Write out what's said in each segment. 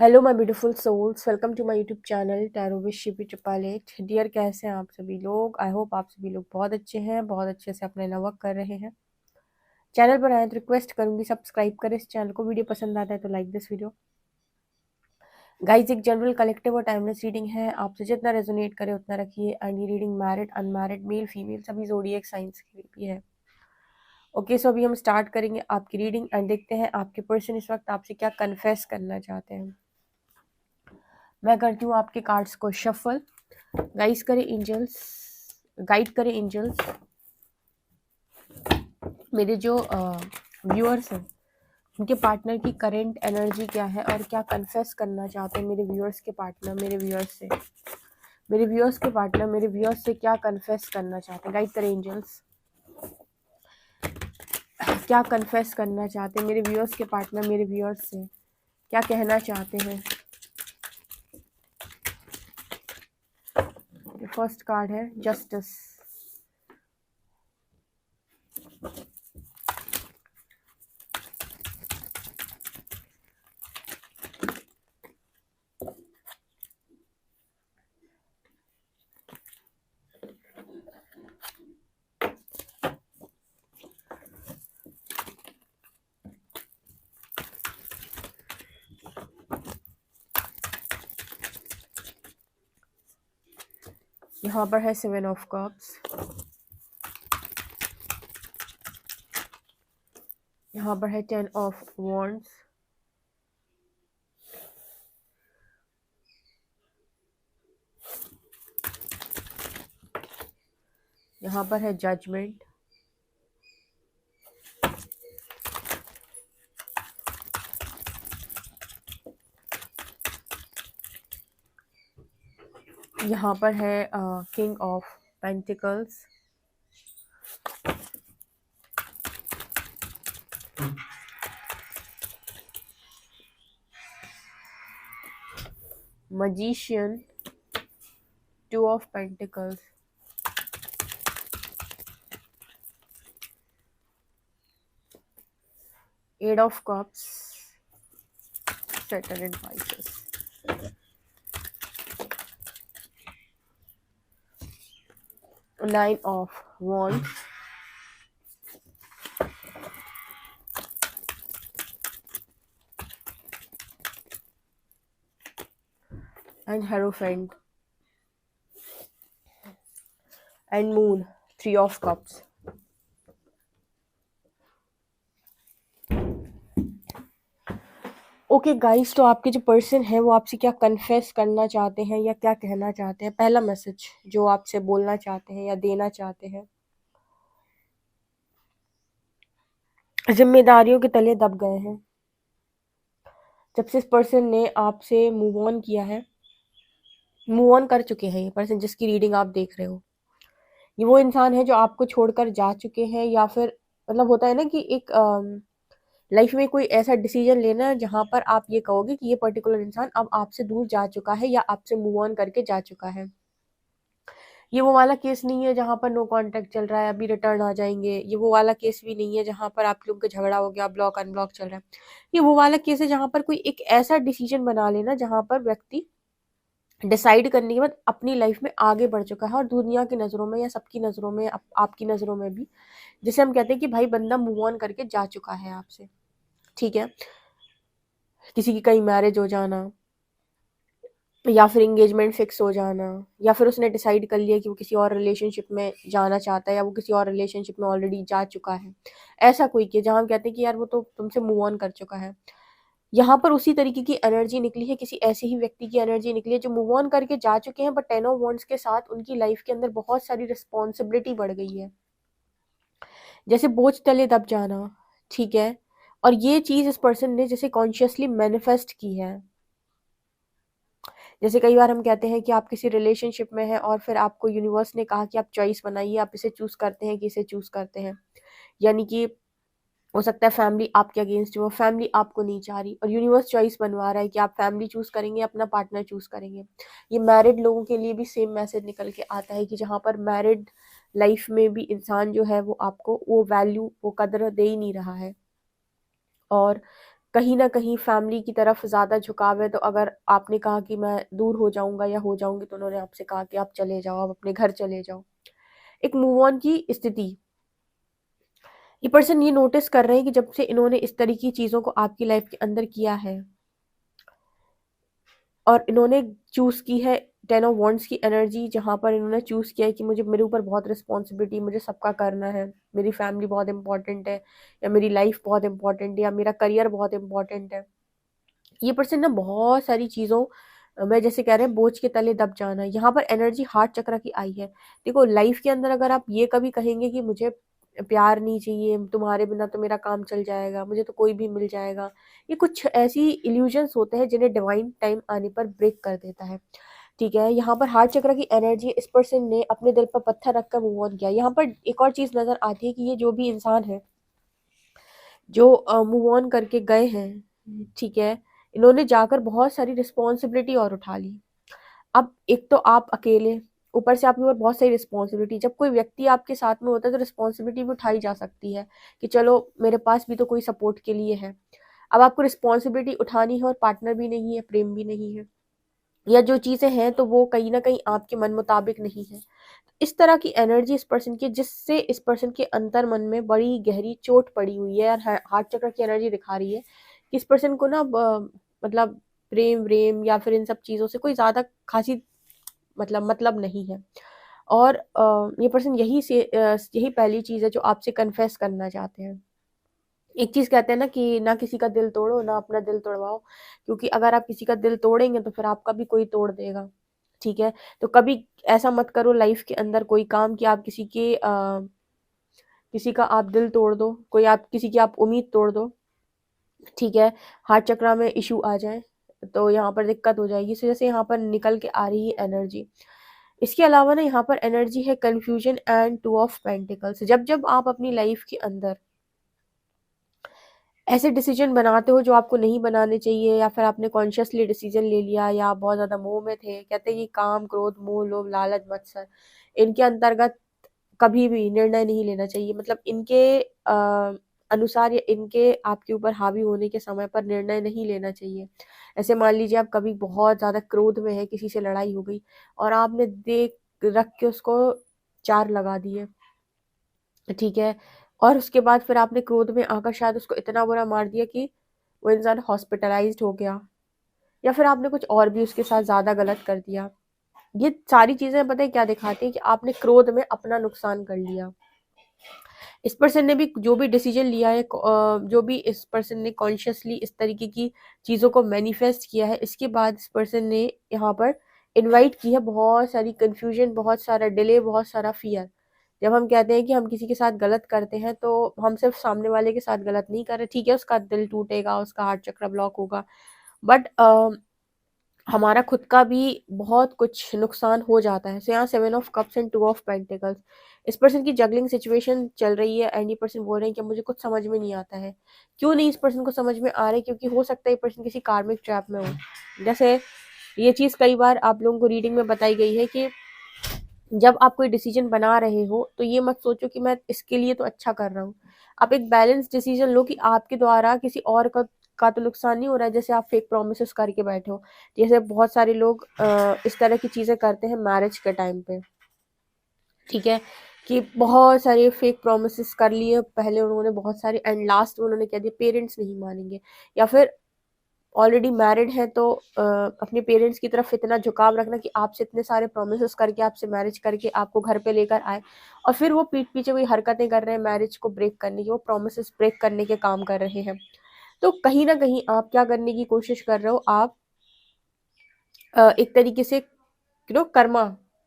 Hello my beautiful souls, welcome to my YouTube channel tarot with Shipi triple 8। Dear, कैसे हैं आप सभी लोग? आई होप आप सभी लोग बहुत अच्छे हैं, बहुत अच्छे से अपने वर्क कर रहे हैं। चैनल पर आए तो रिक्वेस्ट करूंगी सब्सक्राइब करें इस चैनल को। वीडियो पसंद आता है तो लाइक दिस वीडियो। गाइज, एक जनरल कलेक्टिव और टाइमलेस रीडिंग है, आपसे जितना रेजोनेट करे उतना रखिए। एंड ये reading married, unmarried, male female सभी ज़ोडिएक साइंस की भी है। ओके, सो अभी हम स्टार्ट करेंगे आपकी रीडिंग एंड देखते हैं आपके पर्सन इस वक्त आपसे क्या कन्फेस करना चाहते हैं। मैं करती हूँ आपके कार्ड्स को शफल। गाइस करें एंजल्स, गाइड करें एंजल्स। मेरे जो व्यूअर्स हैं उनके पार्टनर की करंट एनर्जी क्या है और क्या कन्फेस करना चाहते हैं मेरे व्यूअर्स के पार्टनर, मेरे व्यूअर्स से, मेरे व्यूअर्स के पार्टनर मेरे व्यूअर्स से क्या कन्फेस करना चाहते हैं। गाइड करें एंजल्स, क्या कन्फेस करना चाहते हैं मेरे व्यूअर्स के पार्टनर मेरे व्यूअर्स से, क्या कहना चाहते हैं। फर्स्ट कार्ड है जस्टिस। यहाँ पर है 7 ऑफ कप्स, यहाँ पर है 10 ऑफ वॉन्ड्स, यहाँ पर है जजमेंट, यहाँ पर है king of pentacles, magician, 2 of pentacles, Eight of cups, Saturn and Pisces, Nine of wands, and Hierophant, and moon, 3 of cups. Okay guys, तो आपके जो पर्सन है वो आपसे क्या कन्फेस करना चाहते हैं या क्या कहना चाहते हैं। पहला मैसेज जो आपसे बोलना चाहते हैं या देना चाहते हैं। जिम्मेदारियों के तले दब गए हैं। जब से इस पर्सन ने आपसे मूव ऑन किया है, मूव ऑन कर चुके हैं ये पर्सन जिसकी रीडिंग आप देख रहे हो, ये वो इंसान है जो आपको छोड़कर जा चुके हैं, या फिर मतलब होता है ना कि एक लाइफ में कोई ऐसा डिसीजन लेना जहां पर आप ये कहोगे कि ये पर्टिकुलर इंसान अब आपसे दूर जा चुका है या आपसे मूव ऑन करके जा चुका है। ये वो वाला केस नहीं है जहां पर नो कांटेक्ट चल रहा है, अभी रिटर्न आ जाएंगे। ये वो वाला केस भी नहीं है जहां पर आप लोग का झगड़ा हो गया, ब्लॉक अनब्लॉक चल रहा है। ये वो वाला केस है जहां पर कोई एक ऐसा डिसीजन बना लेना जहां पर व्यक्ति डिसाइड करने के बाद अपनी लाइफ में आगे बढ़ चुका है, और दुनिया की नज़रों में या सबकी नज़रों में, आपकी नज़रों में भी, जिसे हम कहते हैं कि भाई बंदा मूव ऑन करके जा चुका है आपसे। ठीक है, किसी की कहीं मैरिज हो जाना, या फिर एंगेजमेंट फिक्स हो जाना, या फिर उसने डिसाइड कर लिया कि वो किसी और रिलेशनशिप में जाना चाहता है, या वो किसी और रिलेशनशिप में ऑलरेडी जा चुका है। ऐसा कोई कि जहाँ हम कहते हैं कि यार वो तो तुमसे मूव ऑन कर चुका है। यहाँ पर उसी तरीके की एनर्जी निकली है, किसी ऐसे ही व्यक्ति की एनर्जी निकली है जो मूव ऑन करके जा चुके हैं, बट 10 ऑफ वॉन्ड्स के साथ उनकी लाइफ के अंदर बहुत सारी रिस्पॉन्सिबिलिटी बढ़ गई है, जैसे बोझ तले दब जाना। ठीक है, और ये चीज़ इस पर्सन ने जैसे कॉन्शियसली मैनिफेस्ट की है। जैसे कई बार हम कहते हैं कि आप किसी रिलेशनशिप में हैं और फिर आपको यूनिवर्स ने कहा कि आप चॉइस बनाइए, आप इसे चूज़ करते हैं कि इसे चूज़ करते हैं। यानी कि हो सकता है फैमिली आपके अगेंस्ट हो, फैमिली आपको नहीं चाह रही, और यूनिवर्स चॉइस बनवा रहा है कि आप फैमिली चूज़ करेंगे, अपना पार्टनर चूज़ करेंगे। ये मैरिड लोगों के लिए भी सेम मैसेज निकल के आता है कि जहाँ पर मैरिड लाइफ में भी इंसान जो है वो आपको वो वैल्यू, वो कदर दे ही नहीं रहा है, और कहीं ना कहीं फैमिली की तरफ ज़्यादा झुकाव है, तो अगर आपने कहा कि मैं दूर हो जाऊंगा या हो जाऊंगी, तो उन्होंने आपसे कहा कि आप चले जाओ, आप अपने घर चले जाओ। एक मूव ऑन की स्थिति, ये पर्सन ये नोटिस कर रहे हैं कि जब से इन्होंने इस तरह की चीज़ों को आपकी लाइफ के अंदर किया है, और इन्होंने चूज़ की है 10 ऑफ वॉन्ड्स की एनर्जी, जहाँ पर इन्होंने चूज़ किया है कि मुझे, मेरे ऊपर बहुत रिस्पॉन्सिबिलिटी, मुझे सबका करना है, मेरी फैमिली बहुत इंपॉर्टेंट है, या मेरी लाइफ बहुत इंपॉर्टेंट है, या मेरा करियर बहुत इंपॉर्टेंट है। ये पर्सन ना बहुत सारी चीज़ों मैं जैसे कह रहे हैं बोझ के तले दब जाना, यहाँ पर एनर्जी हार्ट चक्र की आई है। देखो, लाइफ के अंदर अगर आप ये कभी कहेंगे कि मुझे प्यार नहीं चाहिए, तुम्हारे बिना तो मेरा काम चल जाएगा, मुझे तो कोई भी मिल जाएगा, ये कुछ ऐसी इल्यूजन्स होते हैं जिन्हें डिवाइन टाइम आने पर ब्रेक कर देता है। ठीक है, यहाँ पर हार्ट चक्र की एनर्जी, इस पर्सन ने अपने दिल पर पत्थर रखकर मूव ऑन किया। यहाँ पर एक और चीज़ नज़र आती है कि ये जो भी इंसान है जो मूव ऑन करके गए हैं, ठीक है, इन्होंने जाकर बहुत सारी रिस्पॉन्सिबिलिटी और उठा ली। अब एक तो आप अकेले, ऊपर से आपके ऊपर बहुत सारी रिस्पॉन्सिबिलिटी। जब कोई व्यक्ति आपके साथ में होता है तो रिस्पॉन्सिबिलिटी भी उठाई जा सकती है कि चलो मेरे पास भी तो कोई सपोर्ट के लिए है। अब आपको रिस्पॉन्सिबिलिटी उठानी है और पार्टनर भी नहीं है, प्रेम भी नहीं है, या जो चीज़ें हैं तो वो कहीं ना कहीं आपके मन मुताबिक नहीं है। इस तरह की एनर्जी इस पर्सन की, जिससे इस पर्सन के अंतर मन में बड़ी गहरी चोट पड़ी हुई है, और हार्ट चक्र की एनर्जी दिखा रही है कि इस पर्सन को ना मतलब प्रेम व्रेम या फिर इन सब चीज़ों से कोई ज़्यादा खासी मतलब नहीं है। और ये पर्सन यही पहली चीज़ है जो आपसे कन्फेस करना चाहते हैं। एक चीज़ कहते हैं ना कि ना किसी का दिल तोड़ो, ना अपना दिल तोड़वाओ, क्योंकि अगर आप किसी का दिल तोड़ेंगे तो फिर आपका भी कोई तोड़ देगा। ठीक है, तो कभी ऐसा मत करो लाइफ के अंदर कोई काम कि आप किसी का आप दिल तोड़ दो, कोई आप किसी की आप उम्मीद तोड़ दो। ठीक है, हार्ट चक्रा में इशू आ जाए तो यहाँ पर दिक्कत हो जाएगी। इस वजह से यहाँ पर निकल के आ रही है एनर्जी। इसके अलावा ना यहाँ पर एनर्जी है कंफ्यूजन एंड 2 ऑफ पेंटिकल्स। जब जब आप अपनी लाइफ के अंदर ऐसे डिसीजन बनाते हो जो आपको नहीं बनाने चाहिए, या फिर आपने कॉन्शियसली डिसीजन ले लिया, या आप बहुत ज़्यादा मोह में थे, कहते हैं कि काम क्रोध मोह लोभ लालच मत्सर, इनके अंतर्गत कभी भी निर्णय नहीं लेना चाहिए। मतलब इनके अनुसार या इनके आपके ऊपर हावी होने के समय पर निर्णय नहीं लेना चाहिए। ऐसे मान लीजिए आप कभी बहुत ज़्यादा क्रोध में है, किसी से लड़ाई हो गई और आपने देख रख के उसको 4 लगा दिए, ठीक है, और उसके बाद फिर आपने क्रोध में आकर शायद उसको इतना बुरा मार दिया कि वो इंसान हॉस्पिटलाइज्ड हो गया, या फिर आपने कुछ और भी उसके साथ ज़्यादा गलत कर दिया। ये सारी चीज़ें पता है क्या दिखाती हैं कि आपने क्रोध में अपना नुकसान कर लिया। इस पर्सन ने भी जो भी डिसीजन लिया है, जो भी इस पर्सन ने कॉन्शियसली इस तरीके की चीज़ों को मैनिफेस्ट किया है, इसके बाद इस पर्सन ने यहाँ पर इनवाइट की है बहुत सारी कंफ्यूजन, बहुत सारा डिले, बहुत सारा फियर। जब हम कहते हैं कि हम किसी के साथ गलत करते हैं तो हम सिर्फ सामने वाले के साथ गलत नहीं कर रहे। ठीक है, उसका दिल टूटेगा, उसका हार्ट चक्र ब्लॉक होगा, बट हमारा खुद का भी बहुत कुछ नुकसान हो जाता है। सो यहाँ 7 of cups and 2 of pentacles, इस पर्सन की जगलिंग सिचुएशन चल रही है, एंड ये पर्सन बोल रहे हैं कि मुझे कुछ समझ में नहीं आता है। क्यों नहीं इस पर्सन को समझ में आ रहा है? क्योंकि हो सकता है ये पर्सन किसी कार्मिक ट्रैप में हो। जैसे ये चीज़ कई बार आप लोगों को रीडिंग में बताई गई है कि जब आप कोई डिसीजन बना रहे हो तो ये मत सोचो कि मैं इसके लिए तो अच्छा कर रहा हूँ। आप एक बैलेंस डिसीजन लो कि आपके द्वारा किसी और का तो नुकसान नहीं हो रहा है। जैसे आप फेक प्रोमिस करके बैठे हो, जैसे बहुत सारे लोग इस तरह की चीज़ें करते हैं मैरिज के टाइम पे। ठीक है, कि बहुत सारे फेक प्रोमिस कर लिए पहले उन्होंने बहुत सारे, एंड लास्ट में उन्होंने कह दिया पेरेंट्स नहीं मानेंगे, या फिर ऑलरेडी मैरिड है तो अपने पेरेंट्स की तरफ इतना झुकाव रखना कि आपसे इतने सारे प्रोमिस करके, आपसे मैरिज करके आपको घर पे लेकर आए, और फिर वो पीठ पीछे वही हरकतें कर रहे हैं मैरिज को ब्रेक करने की, वो प्रोमिस ब्रेक करने के काम कर रहे हैं। तो कहीं ना कहीं आप क्या करने की कोशिश कर रहे हो? आप एक तरीके से कर्मा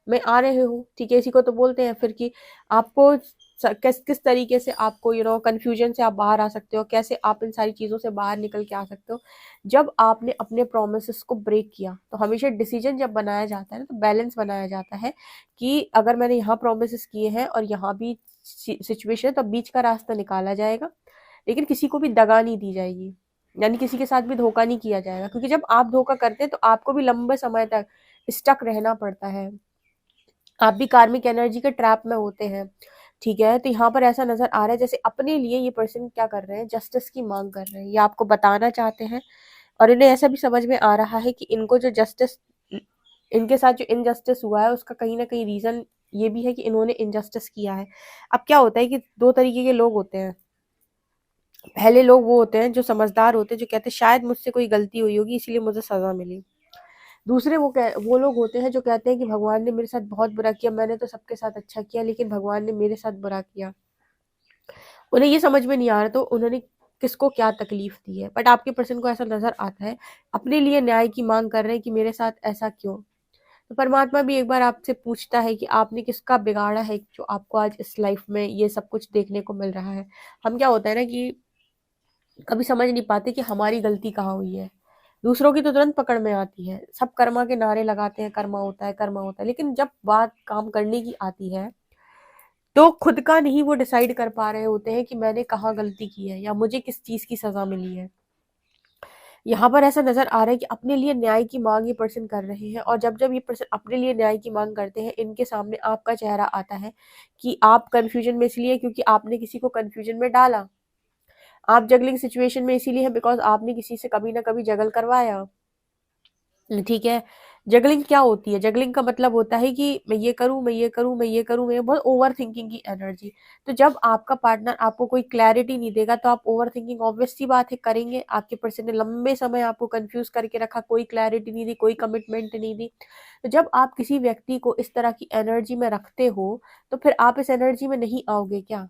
में आ रहे हो। ठीक है, इसी को तो बोलते हैं फिर कि आपको किस किस तरीके से आपको कंफ्यूजन से आप बाहर आ सकते हो, कैसे आप इन सारी चीज़ों से बाहर निकल के आ सकते हो। जब आपने अपने प्रोमिस को ब्रेक किया, तो हमेशा डिसीजन जब बनाया जाता है ना, तो बैलेंस बनाया जाता है कि अगर मैंने यहाँ प्रोमिस किए हैं और यहाँ भी सिचुएशन है, तो बीच का रास्ता निकाला जाएगा, लेकिन किसी को भी दगा नहीं दी जाएगी, यानी किसी के साथ भी धोखा नहीं किया जाएगा। क्योंकि जब आप धोखा करते हैं तो आपको भी लंबे समय तक स्टक रहना पड़ता है, आप भी कार्मिक एनर्जी के ट्रैप में होते हैं। ठीक है, तो यहाँ पर ऐसा नजर आ रहा है जैसे अपने लिए ये पर्सन क्या कर रहे हैं, जस्टिस की मांग कर रहे हैं, ये आपको बताना चाहते हैं। और इन्हें ऐसा भी समझ में आ रहा है कि इनको जो जस्टिस, इनके साथ जो इनजस्टिस हुआ है उसका कहीं ना कहीं रीजन ये भी है कि इन्होंने इनजस्टिस किया है। अब क्या होता है कि दो तरीके के लोग होते हैं। पहले लोग वो होते हैं जो समझदार होते हैं, जो कहते हैं शायद मुझसे कोई गलती हुई होगी इसीलिए मुझे सजा मिली। दूसरे वो लोग होते हैं जो कहते हैं कि भगवान ने मेरे साथ बहुत बुरा किया, मैंने तो सबके साथ अच्छा किया लेकिन भगवान ने मेरे साथ बुरा किया। उन्हें ये समझ में नहीं आ रहा तो उन्होंने किसको क्या तकलीफ दी है। बट आपके पर्सन को ऐसा नजर आता है, अपने लिए न्याय की मांग कर रहे हैं कि मेरे साथ ऐसा क्यों। तो परमात्मा भी एक बार आपसे पूछता है कि आपने किसका बिगाड़ा है जो आपको आज इस लाइफ में ये सब कुछ देखने को मिल रहा है। हम क्या होता है ना कि कभी समझ नहीं पाते कि हमारी गलती कहाँ हुई है। दूसरों की तो तुरंत पकड़ में आती है, सब कर्मा के नारे लगाते हैं, कर्मा होता है कर्मा होता है, लेकिन जब बात काम करने की आती है तो खुद का नहीं वो डिसाइड कर पा रहे होते हैं कि मैंने कहाँ गलती की है या मुझे किस चीज की सजा मिली है। यहाँ पर ऐसा नजर आ रहा है कि अपने लिए न्याय की मांग ये पर्सन कर रहे हैं, और जब जब ये पर्सन अपने लिए न्याय की मांग करते हैं इनके सामने आपका चेहरा आता है कि आप कंफ्यूजन में इसलिए क्योंकि आपने किसी को कंफ्यूजन में डाला। आप जगलिंग सिचुएशन में इसीलिए है बिकॉज आपने किसी से कभी ना कभी जगल करवाया। ठीक है, जगलिंग क्या होती है, जगलिंग का मतलब होता है कि मैं ये करूं, मैं ये करूं, मैं ये करूं, मैं बहुत ओवर थिंकिंग की एनर्जी। तो जब आपका पार्टनर आपको कोई क्लैरिटी नहीं देगा तो आप ओवर थिंकिंग ऑब्वियस सी बात है करेंगे। आपके पर्सन ने लंबे समय आपको कंफ्यूज करके रखा, कोई क्लैरिटी नहीं दी, कोई कमिटमेंट नहीं दी। तो जब आप किसी व्यक्ति को इस तरह की एनर्जी में रखते हो तो फिर आप इस एनर्जी में नहीं आओगे क्या।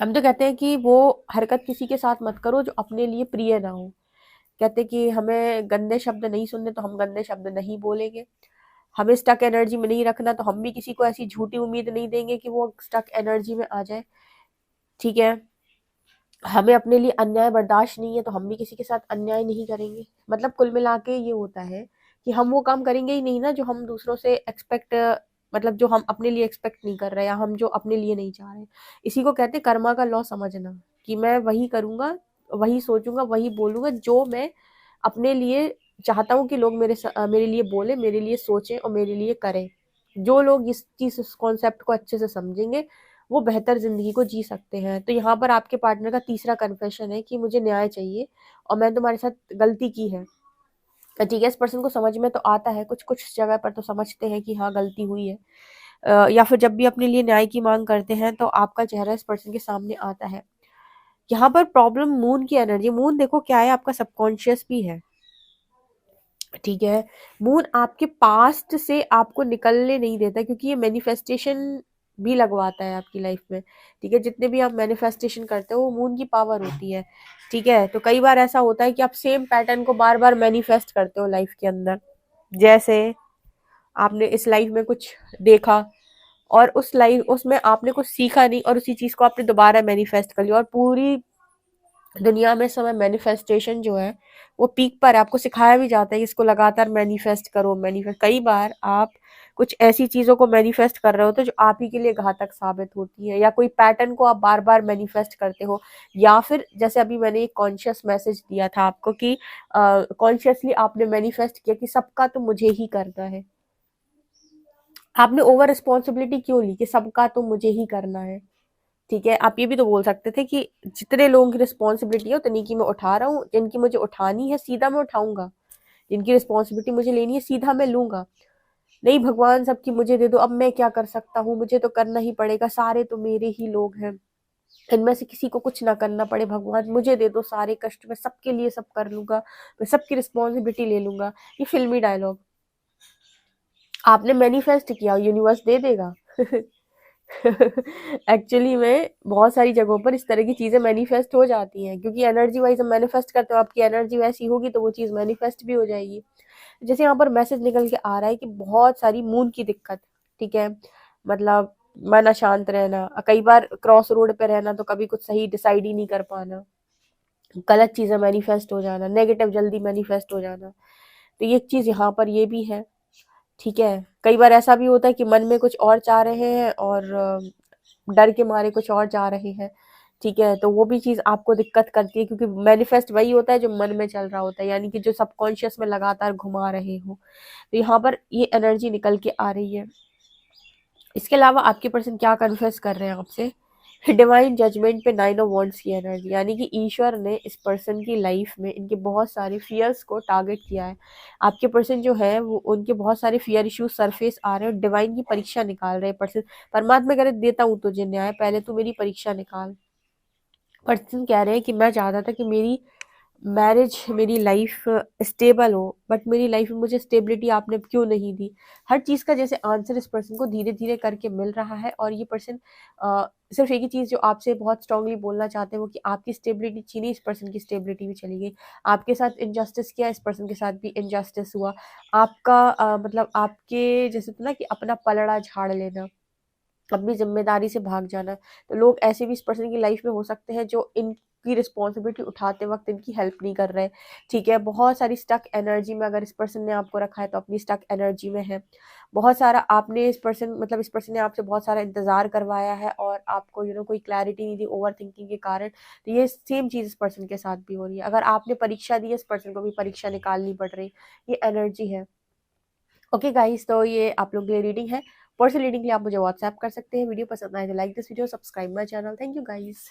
हम तो कहते हैं कि वो हरकत किसी के साथ मत करो जो अपने लिए प्रिय ना हो। कहते कि हमें गंदे शब्द नहीं सुनने तो हम गंदे शब्द नहीं बोलेंगे। हमें स्टक एनर्जी में नहीं रखना तो हम भी किसी को ऐसी झूठी उम्मीद नहीं देंगे कि वो स्टक एनर्जी में आ जाए। ठीक है, हमें अपने लिए अन्याय बर्दाश्त नहीं है तो हम भी किसी के साथ अन्याय नहीं करेंगे। मतलब कुल मिला के ये होता है कि हम वो काम करेंगे ही नहीं ना जो हम दूसरों से एक्सपेक्ट, मतलब जो हम अपने लिए एक्सपेक्ट नहीं कर रहे या हम जो अपने लिए नहीं चाह रहे। इसी को कहते हैं कर्मा का लॉ समझना, कि मैं वही करूंगा, वही सोचूंगा, वही बोलूंगा जो मैं अपने लिए चाहता हूँ कि लोग मेरे लिए बोले, मेरे लिए सोचें और मेरे लिए करें। जो लोग इस कॉन्सेप्ट को अच्छे से समझेंगे वो बेहतर जिंदगी को जी सकते हैं। तो यहाँ पर आपके पार्टनर का तीसरा कन्फेशन है कि मुझे न्याय चाहिए और मैंने तुम्हारे साथ गलती की है। ठीक है, इस पर्सन को समझ में तो आता है, कुछ कुछ जगह पर तो समझते हैं कि हाँ गलती हुई है। या फिर जब भी अपने लिए न्याय की मांग करते हैं तो आपका चेहरा इस पर्सन के सामने आता है। यहाँ पर प्रॉब्लम मून की एनर्जी, मून देखो क्या है, आपका सबकॉन्शियस भी है। ठीक है, मून आपके पास्ट से आपको निकलने नहीं देता क्योंकि ये मैनिफेस्टेशन भी लगवाता है आपकी लाइफ में। ठीक है, जितने भी आप मैनिफेस्टेशन करते हो वो मून की पावर होती है। ठीक है, तो कई बार ऐसा होता है कि आप सेम पैटर्न को बार बार मैनिफेस्ट करते हो लाइफ के अंदर। जैसे आपने इस लाइफ में कुछ देखा और उस लाइफ उसमें आपने कुछ सीखा नहीं और उसी चीज को आपने दोबारा मैनिफेस्ट कर लिया, और पूरी दुनिया में समय मैनिफेस्टेशन जो है वो पीक पर है। आपको सिखाया भी जाता है कि इसको लगातार मैनिफेस्ट करो, मैनिफेस्ट। कई बार आप कुछ ऐसी चीजों को मैनिफेस्ट कर रहे होते हो जो आप ही के लिए घातक साबित होती है, या कोई पैटर्न को आप बार बार मैनिफेस्ट करते हो, या फिर जैसे अभी मैंने एक कॉन्शियस मैसेज दिया था आपको कि कॉन्शियसली आपने मैनिफेस्ट किया कि सबका तो मुझे ही करना है। आपने ओवर रिस्पॉन्सिबिलिटी क्यों ली कि सबका तो मुझे ही करना है। ठीक है, आप ये भी तो बोल सकते थे कि जितने लोगों की रिस्पॉन्सिबिलिटी है उतनी की मैं उठा रहा हूँ, जिनकी मुझे उठानी है सीधा मैं उठाऊंगा, जिनकी रिस्पॉन्सिबिलिटी मुझे लेनी है सीधा मैं लूंगा। नहीं भगवान सबकी मुझे दे दो, अब मैं क्या कर सकता हूँ, मुझे तो करना ही पड़ेगा, सारे तो मेरे ही लोग हैं, इनमें से किसी को कुछ ना करना पड़े, भगवान मुझे दे दो सारे कष्ट, मैं सबके लिए सब कर लूंगा, मैं सबकी रिस्पॉन्सिबिलिटी ले लूंगा। ये फिल्मी डायलॉग आपने मैनिफेस्ट किया, यूनिवर्स दे देगा। एक्चुअली में बहुत सारी जगहों पर इस तरह की चीजें मैनिफेस्ट हो जाती हैं क्योंकि एनर्जी वाइज हम मैनिफेस्ट करते हो, आपकी एनर्जी वैसी होगी तो वो चीज मैनिफेस्ट भी हो जाएगी। जैसे यहाँ पर मैसेज निकल के आ रहा है कि बहुत सारी मून की दिक्कत। ठीक है, मतलब मन अशांत रहना, कई बार क्रॉस रोड पे रहना तो कभी कुछ सही डिसाइड ही नहीं कर पाना, गलत चीजें मैनिफेस्ट हो जाना, नेगेटिव जल्दी मैनिफेस्ट हो जाना। तो ये चीज यहाँ पर ये भी है। ठीक है, कई बार ऐसा भी होता है कि मन में कुछ और चाह रहे हैं और डर के मारे कुछ और चाह रहे हैं। ठीक है, तो वो भी चीज आपको दिक्कत करती है क्योंकि मैनिफेस्ट वही होता है जो मन में चल रहा होता है, यानी कि जो सबकॉन्शियस में लगातार घुमा रहे हो। तो यहाँ पर ये एनर्जी निकल के आ रही है। इसके अलावा आपके पर्सन क्या कन्फेस कर रहे हैं आपसे, डिवाइन जजमेंट पे 9 ऑफ वॉन्ड्स की एनर्जी, यानी कि ईश्वर ने इस पर्सन की लाइफ में इनके बहुत सारे फियर्स को टारगेट किया है। आपके पर्सन जो है वो उनके बहुत सारे फियर इश्यूज सरफेस आ रहे हैं और डिवाइन की परीक्षा निकाल रहे हैं पर्सन। परमात्मा कह रहे देता हूँ तुझे न्याय, पहले तू मेरी परीक्षा निकाल। पर्सन कह रहे हैं कि मैं चाहता था कि मेरी मैरिज, मेरी लाइफ स्टेबल हो, बट मेरी लाइफ में मुझे स्टेबिलिटी आपने क्यों नहीं दी। हर चीज़ का जैसे आंसर इस पर्सन को धीरे धीरे करके मिल रहा है, और ये पर्सन सिर्फ एक ही चीज़ जो आपसे बहुत स्ट्रांगली बोलना चाहते हैं वो कि आपकी स्टेबिलिटी छीनी, इस पर्सन की स्टेबिलिटी भी चली गई। आपके साथ इनजस्टिस किया, इस पर्सन के साथ भी इनजस्टिस हुआ। आपका मतलब आपके जैसे तो ना कि अपना पलड़ा झाड़ लेना, अपनी ज़िम्मेदारी से भाग जाना। तो लोग ऐसे भी इस पर्सन की लाइफ में हो सकते हैं जो इनकी रिस्पॉन्सिबिलिटी उठाते वक़्त इनकी हेल्प नहीं कर रहे, ठीक है? बहुत सारी स्टक एनर्जी में अगर इस पर्सन ने आपको रखा है तो अपनी स्टक एनर्जी में है। बहुत सारा आपने इस पर्सन मतलब इस पर्सन ने आपसे बहुत सारा इंतज़ार करवाया है और आपको कोई क्लैरिटी नहीं दी ओवरथिंकिंग के कारण। तो ये सेम चीज़ इस पर्सन के साथ भी हो रही है। अगर आपने परीक्षा दी है, इस पर्सन को भी परीक्षा निकालनी पड़ रही, ये एनर्जी है। ओके गाइस, तो ये आप लोग के लिए रीडिंग है। पर्सनल रीडिंग के लिए आप मुझे व्हाट्सएप कर सकते हैं। वीडियो पसंद आए तो like this video, subscribe my channel. Thank you guys.